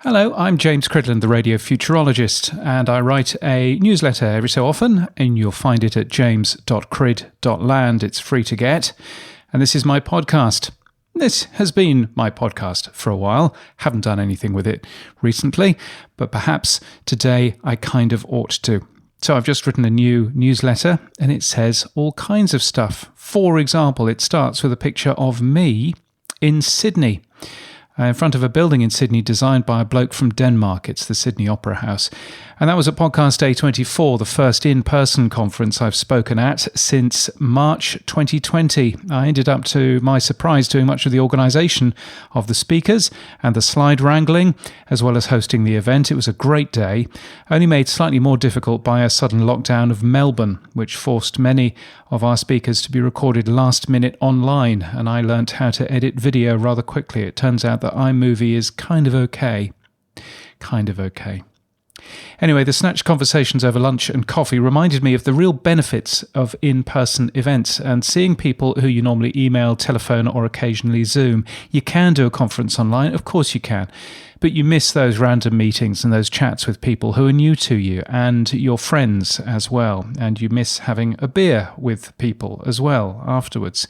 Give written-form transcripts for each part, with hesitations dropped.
Hello, I'm James Cridland, the radio futurologist, and I write a newsletter every so often, and you'll find it at james.crid.land. It's free to get, and this is my podcast. This has been my podcast for a while. Haven't done anything with it recently, but perhaps today I kind of ought to. So I've just written a new newsletter, and it says all kinds of stuff. For example, it starts with a picture of me in Sydney. In front of a building in Sydney designed by a bloke from Denmark. It's the Sydney Opera House. And that was at Podcast Day 24, the first in-person conference I've spoken at since March 2020. I ended up, to my surprise, doing much of the organisation of the speakers and the slide wrangling, as well as hosting the event. It was a great day, only made slightly more difficult by a sudden lockdown of Melbourne, which forced many of our speakers to be recorded last minute online, and I learnt how to edit video rather quickly. It turns out that iMovie is kind of okay. Anyway, the snatched conversations over lunch and coffee reminded me of the real benefits of in-person events and seeing people who you normally email, telephone, or occasionally Zoom. You can do a conference online, of course you can, but you miss those random meetings and those chats with people who are new to you and your friends as well, and you miss having a beer with people as well afterwards.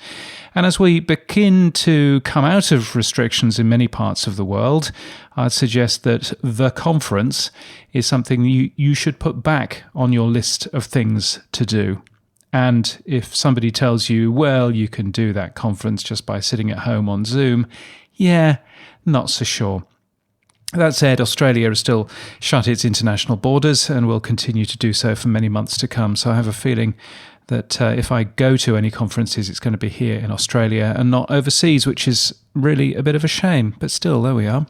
And as we begin to come out of restrictions in many parts of the world, I'd suggest that the conference is something you should put back on your list of things to do. And if somebody tells you, well, you can do that conference just by sitting at home on Zoom, yeah, not so sure. That said, Australia has still shut its international borders and will continue to do so for many months to come. So I have a feeling that if I go to any conferences, it's going to be here in Australia and not overseas, which is really a bit of a shame. But still, there we are.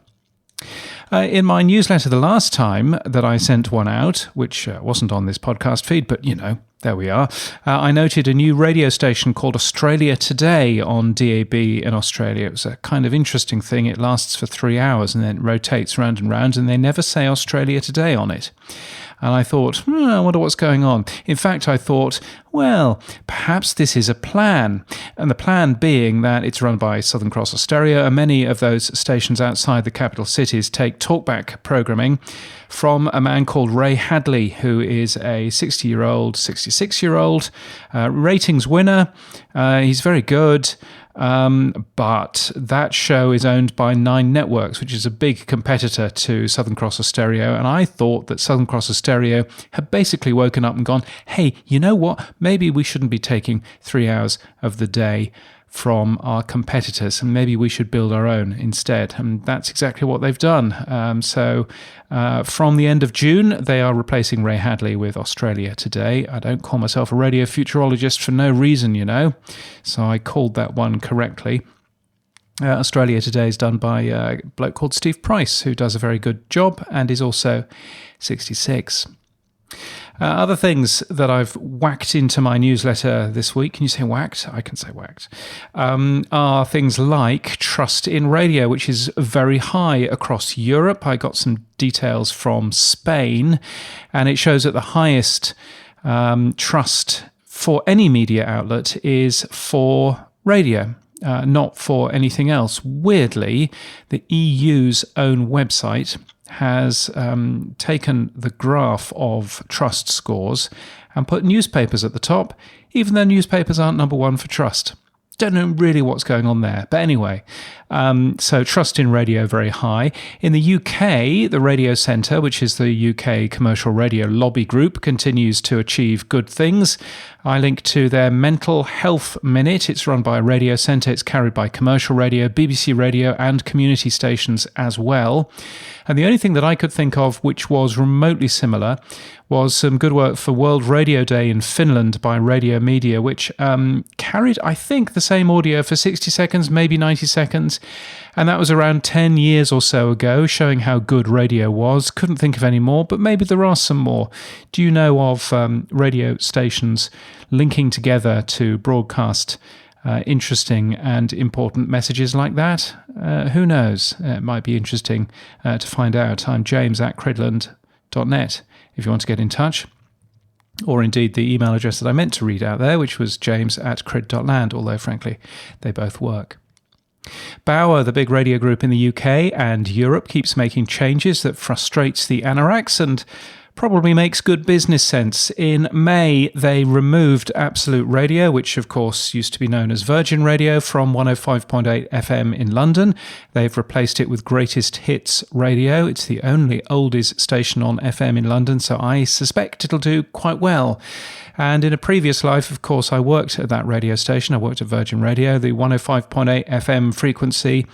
In my newsletter the last time that I sent one out, which wasn't on this podcast feed, but there we are, I noted a new radio station called Australia Today on DAB in Australia. It was a kind of interesting thing. It lasts for 3 hours and then rotates round and round, and they never say Australia Today on it. And I thought, I wonder what's going on. In fact, I thought, well, perhaps this is a plan. And the plan being that it's run by Southern Cross Austereo, and many of those stations outside the capital cities take talkback programming from a man called Ray Hadley, who is a 66-year-old ratings winner. He's very good. But that show is owned by Nine Networks, which is a big competitor to Southern Cross Austereo. And I thought that Southern Cross Austereo had basically woken up and gone, hey, you know what? Maybe we shouldn't be taking 3 hours of the day from our competitors, and maybe we should build our own instead. And that's exactly what they've done. So from the end of June, they are replacing Ray Hadley with Australia Today. I don't call myself a radio futurologist for no reason, so I called that one correctly. Australia Today is done by a bloke called Steve Price, who does a very good job and is also 66. Other things that I've whacked into my newsletter this week, can you say whacked? I can say whacked, are things like trust in radio, which is very high across Europe. I got some details from Spain, and it shows that the highest trust for any media outlet is for radio. Not for anything else. Weirdly, the EU's own website has taken the graph of trust scores and put newspapers at the top, even though newspapers aren't number one for trust. Don't know really what's going on there. But anyway, so trust in radio very high. In the UK, the Radio Centre, which is the UK commercial radio lobby group, continues to achieve good things. I link to their Mental Health Minute. It's run by Radio Centre. It's carried by commercial radio, BBC radio, and community stations as well. And the only thing that I could think of which was remotely similar was some good work for World Radio Day in Finland by Radio Media, which carried, I think, the same audio for 60 seconds, maybe 90 seconds. And that was around 10 years or so ago, showing how good radio was. Couldn't think of any more, but maybe there are some more. Do you know of radio stations linking together to broadcast interesting and important messages like that? Who knows? It might be interesting to find out. I'm james@cridland.net if you want to get in touch. Or indeed the email address that I meant to read out there, which was james@crid.land, although frankly they both work. Bauer, the big radio group in the UK and Europe, keeps making changes that frustrates the anoraks and probably makes good business sense. In May, they removed Absolute Radio, which of course used to be known as Virgin Radio, from 105.8 FM in London. They've replaced it with Greatest Hits Radio. It's the only oldies station on FM in London, so I suspect it'll do quite well. And in a previous life, of course, I worked at that radio station. I worked at Virgin Radio. The 105.8 FM frequency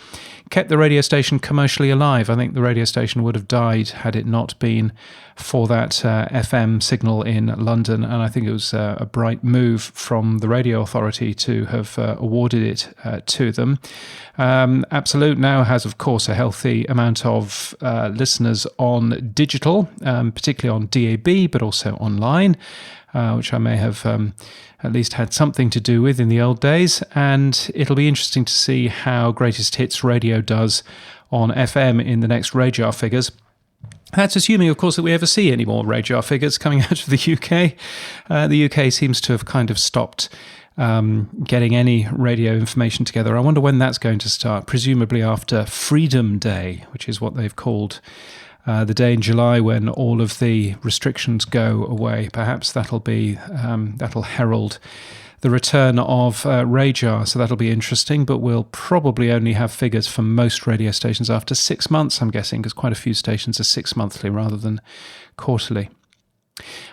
kept the radio station commercially alive. I think the radio station would have died had it not been for that FM signal in London. And I think it was a bright move from the Radio Authority to have awarded it to them. Absolute now has, of course, a healthy amount of listeners on digital, particularly on DAB, but also online. Which I may have at least had something to do with in the old days. And it'll be interesting to see how Greatest Hits Radio does on FM in the next RAJAR figures. That's assuming, of course, that we ever see any more RAJAR figures coming out of the UK. The UK seems to have kind of stopped getting any radio information together. I wonder when that's going to start, presumably after Freedom Day, which is what they've called the day in July when all of the restrictions go away. Perhaps that'll herald the return of RAJAR, so that'll be interesting, but we'll probably only have figures for most radio stations after 6 months, I'm guessing, because quite a few stations are 6 monthly rather than quarterly.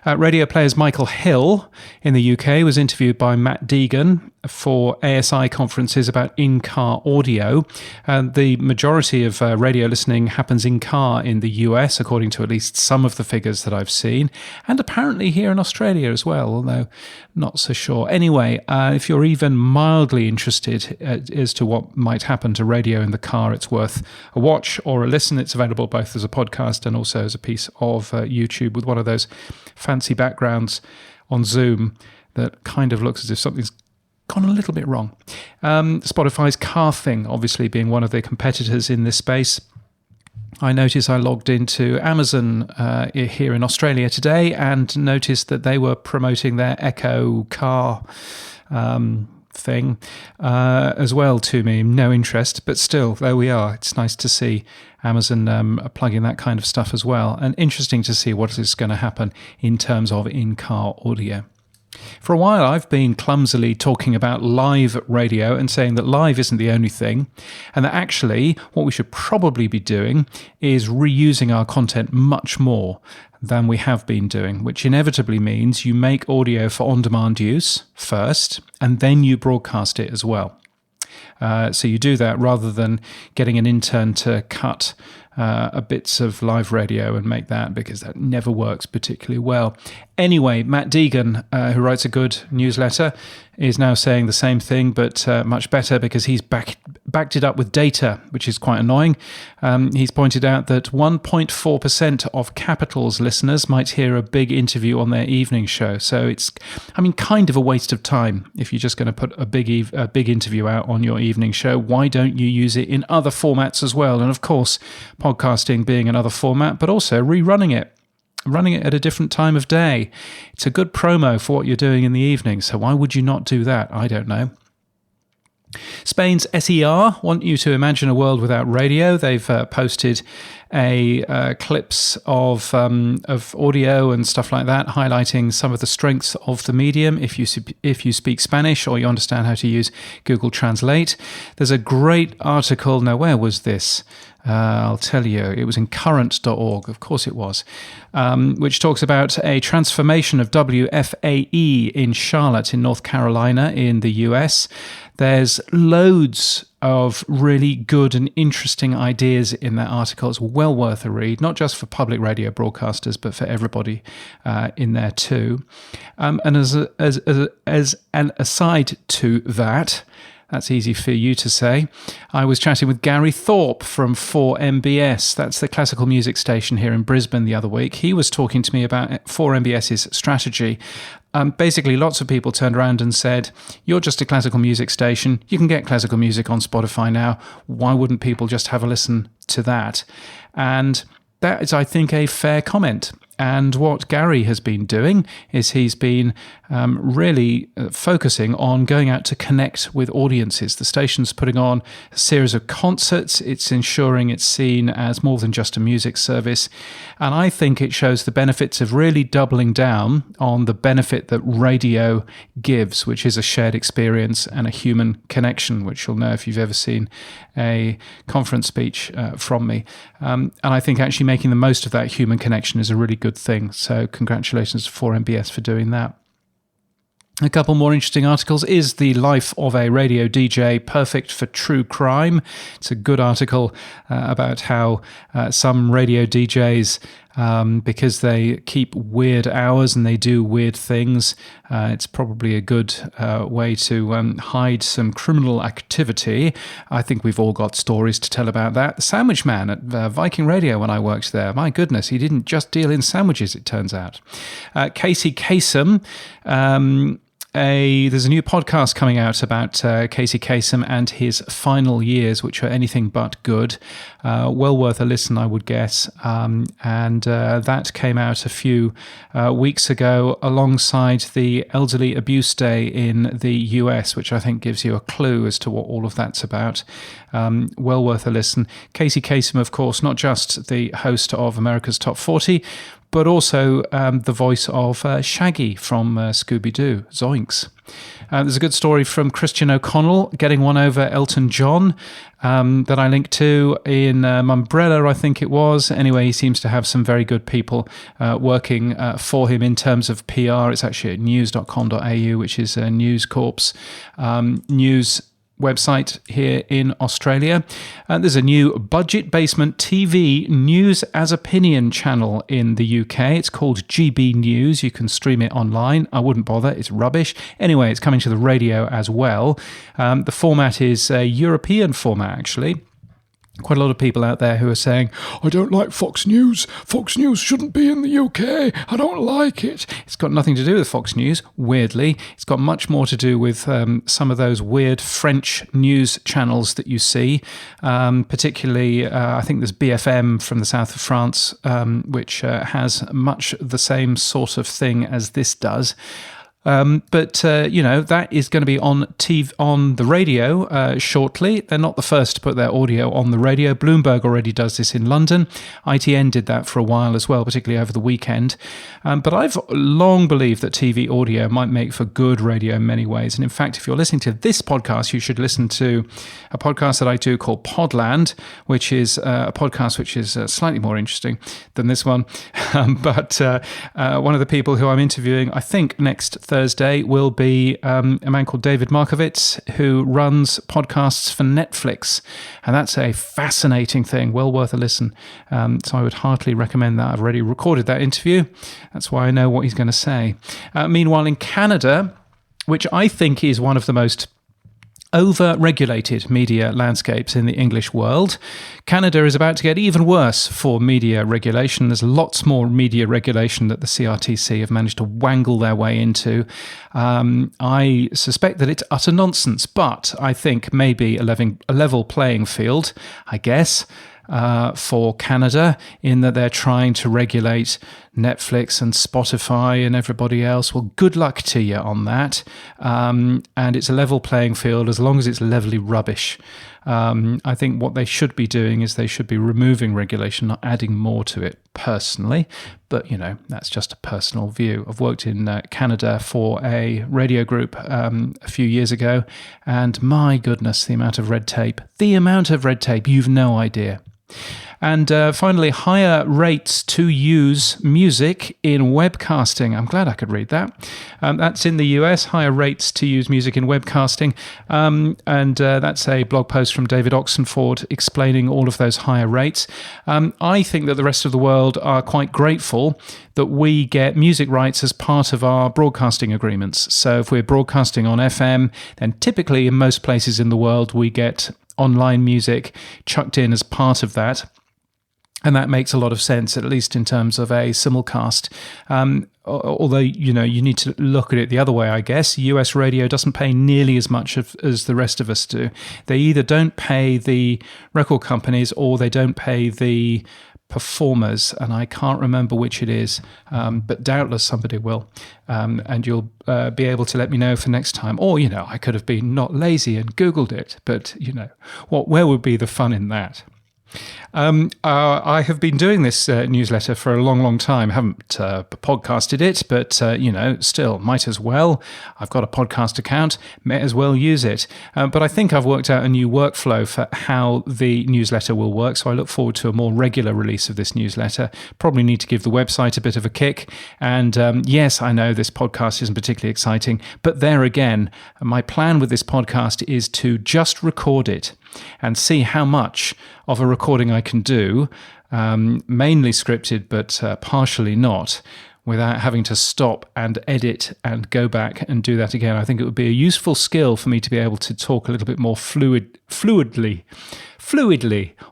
Radio Player's Michael Hill in the UK was interviewed by Matt Deegan for ASI conferences about in-car audio. The majority of radio listening happens in-car in the US, according to at least some of the figures that I've seen, and apparently here in Australia as well, although not so sure. Anyway, if you're even mildly interested as to what might happen to radio in the car, it's worth a watch or a listen. It's available both as a podcast and also as a piece of YouTube with one of those fancy backgrounds on Zoom that kind of looks as if something's gone a little bit wrong. Spotify's Car Thing, obviously being one of their competitors in this space. I noticed I logged into Amazon here in Australia today and noticed that they were promoting their Echo car thing as well to me. No interest, but still, there we are. It's nice to see Amazon plugging that kind of stuff as well, and interesting to see what is going to happen in terms of in-car audio. For a while, I've been clumsily talking about live radio and saying that live isn't the only thing, and that actually what we should probably be doing is reusing our content much more than we have been doing, which inevitably means you make audio for on-demand use first, and then you broadcast it as well. So you do that rather than getting an intern to cut bits of live radio and make that, because that never works particularly well. Anyway, Matt Deegan, who writes a good newsletter, is now saying the same thing, but much better, because he's backed it up with data, which is quite annoying. He's pointed out that 1.4% of Capital's listeners might hear a big interview on their evening show. So it's, kind of a waste of time if you're just going to put a big interview out on your evening show. Why don't you use it in other formats as well? And of course, podcasting being another format, but also running it at a different time of day. It's a good promo for what you're doing in the evening, so why would you not do that? I don't know. Spain's SER want you to imagine a world without radio. They've posted clips of audio and stuff like that, highlighting some of the strengths of the medium if you speak Spanish or you understand how to use Google Translate. There's a great article. Now, where was this? I'll tell you, it was in current.org, of course it was, which talks about a transformation of WFAE in Charlotte in North Carolina in the US. There's loads of really good and interesting ideas in that article. It's well worth a read, not just for public radio broadcasters, but for everybody in there too. And as an aside to that, that's easy for you to say, I was chatting with Gary Thorpe from 4MBS. That's the classical music station here in Brisbane the other week. He was talking to me about 4MBS's strategy. Basically, lots of people turned around and said, you're just a classical music station. You can get classical music on Spotify now. Why wouldn't people just have a listen to that? And that is, I think, a fair comment. And what Gary has been doing is he's been really focusing on going out to connect with audiences. The station's putting on a series of concerts. It's ensuring it's seen as more than just a music service. And I think it shows the benefits of really doubling down on the benefit that radio gives, which is a shared experience and a human connection, which you'll know if you've ever seen a conference speech from me. And I think actually making the most of that human connection is a really good thing. So congratulations to 4MBS for doing that. A couple more interesting articles. Is the life of a radio DJ perfect for true crime? It's a good article about how some radio DJs, because they keep weird hours and they do weird things, it's probably a good way to hide some criminal activity. I think we've all got stories to tell about that. The Sandwich Man at Viking Radio when I worked there, my goodness, he didn't just deal in sandwiches, it turns out. Casey Kasem, there's a new podcast coming out about Casey Kasem and his final years, which are anything but good. Well worth a listen, I would guess. And that came out a few weeks ago alongside the Elderly Abuse Day in the US, which I think gives you a clue as to what all of that's about. Well worth a listen. Casey Kasem, of course, not just the host of America's Top 40, but also the voice of Shaggy from Scooby-Doo, Zoinks. There's a good story from Christian O'Connell getting one over Elton John that I linked to in Mumbrella, I think it was. Anyway, he seems to have some very good people working for him in terms of PR. It's actually at news.com.au, which is News Corp's news website here in Australia. There's a new Budget Basement TV News as Opinion channel in the UK. It's called GB News. You can stream it online. I wouldn't bother. It's rubbish. Anyway, it's coming to the radio as well. The format is a European format, actually. Quite a lot of people out there who are saying, I don't like Fox News. Fox News shouldn't be in the UK. I don't like it. It's got nothing to do with Fox News, weirdly. It's got much more to do with some of those weird French news channels that you see. Particularly, I think there's BFM from the south of France, which has much the same sort of thing as this does. But that is going to be on TV, on the radio shortly. They're not the first to put their audio on the radio. Bloomberg already does this in London. ITN did that for a while as well, particularly over the weekend. But I've long believed that TV audio might make for good radio in many ways. And in fact, if you're listening to this podcast, you should listen to a podcast that I do called Podland, which is a podcast which is slightly more interesting than this one. But one of the people who I'm interviewing, I think next Thursday, will be a man called David Markovitz, who runs podcasts for Netflix. And that's a fascinating thing, well worth a listen. So I would heartily recommend that. I've already recorded that interview. That's why I know what he's going to say. Meanwhile, in Canada, which I think is one of the most over-regulated media landscapes in the English world, Canada is about to get even worse for media regulation. There's lots more media regulation that the CRTC have managed to wangle their way into. I suspect that it's utter nonsense, but I think maybe a level playing field, I guess, for Canada, in that they're trying to regulate Netflix and Spotify and everybody else. Well, good luck to you on that. And it's a level playing field as long as it's levelly rubbish. I think what they should be doing is they should be removing regulation, not adding more to it, personally. But, that's just a personal view. I've worked in Canada for a radio group a few years ago, and my goodness, the amount of red tape, you've no idea. And finally, higher rates to use music in webcasting. I'm glad I could read that. That's in the US, higher rates to use music in webcasting. And that's a blog post from David Oxenford explaining all of those higher rates. I think that the rest of the world are quite grateful that we get music rights as part of our broadcasting agreements. So if we're broadcasting on FM, then typically in most places in the world, we get online music chucked in as part of that. And that makes a lot of sense, at least in terms of a simulcast. Although, you need to look at it the other way, I guess. US radio doesn't pay nearly as much as the rest of us do. They either don't pay the record companies or they don't pay the performers, and I can't remember which it is, but doubtless somebody will. And you'll be able to let me know for next time. Or, I could have been not lazy and Googled it, but, where would be the fun in that? I have been doing this newsletter for a long, long time. I haven't podcasted it, but, still, might as well. I've got a podcast account, may as well use it. But I think I've worked out a new workflow for how the newsletter will work, so I look forward to a more regular release of this newsletter. Probably need to give the website a bit of a kick. And yes, I know this podcast isn't particularly exciting, but there again, my plan with this podcast is to just record it and see how much of a recording I can do, mainly scripted, but partially not, without having to stop and edit and go back and do that again. I think it would be a useful skill for me to be able to talk a little bit more fluidly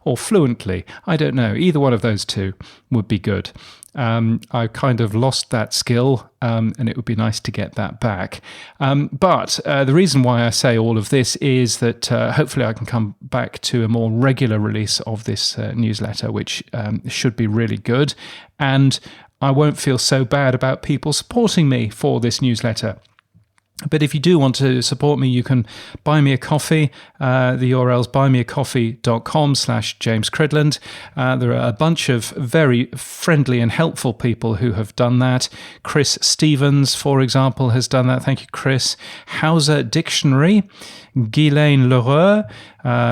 or fluently. I don't know. Either one of those two would be good. I kind of lost that skill, and it would be nice to get that back. But the reason why I say all of this is that hopefully I can come back to a more regular release of this newsletter, which should be really good. And I won't feel so bad about people supporting me for this newsletter. But if you do want to support me, you can buy me a coffee. The URL's buymeacoffee.com/James Cridland. There are a bunch of very friendly and helpful people who have done that. Chris Stevens, for example, has done that. Thank you, Chris. Hauser Dictionary, Ghislaine Leroux,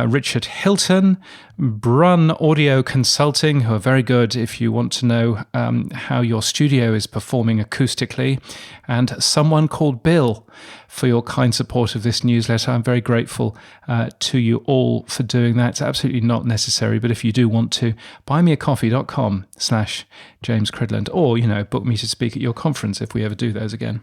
Richard Hilton, Brun Audio Consulting, who are very good if you want to know how your studio is performing acoustically, and someone called Bill for your kind support of this newsletter. I'm very grateful to you all for doing that. It's absolutely not necessary, but if you do want to, buymeacoffee.com/James Cridland, or, book me to speak at your conference if we ever do those again.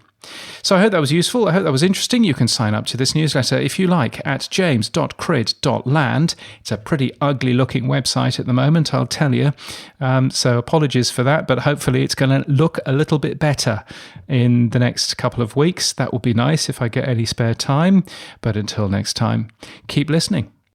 So I hope that was useful. I hope that was interesting. You can sign up to this newsletter if you like at james.crid.land. It's a pretty ugly looking website at the moment, I'll tell you. So apologies for that, but hopefully it's going to look a little bit better in the next couple of weeks. That will be nice if I get any spare time. But until next time, keep listening.